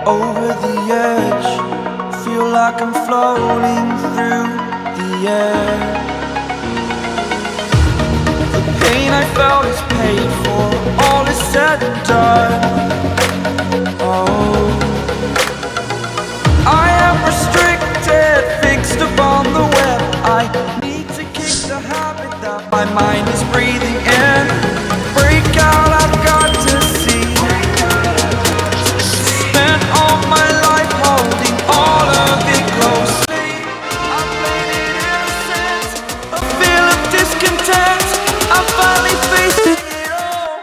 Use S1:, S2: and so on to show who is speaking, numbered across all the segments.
S1: over the edge. Feel like I'm floating through the air. The pain I felt is paid for, all is said and done. Oh, I am restricted, fixed upon the web. I need to kick the habit that my mind is breathing in. Break out, I've got to see. Spent all my life holding all of it closely. I played it innocent, a feel of discontent. I finally faced it all,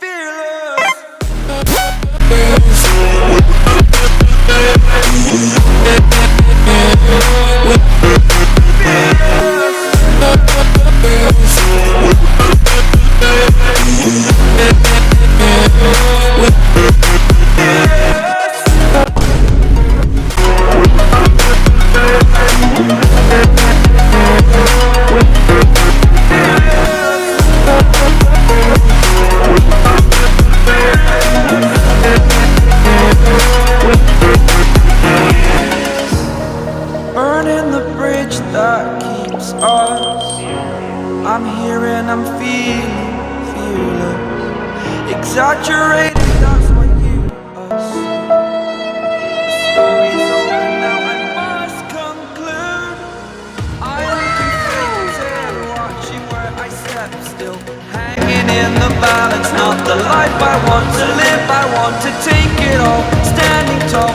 S1: fearless. Burning the bridge that keeps us. I'm here and I'm feeling fearless. Exaggerated, that's what you assume. The story's over now, I must conclude. I am conflicted, watching where I step still. Hanging in the balance, not the life I want to live. I want to take it all, standing tall.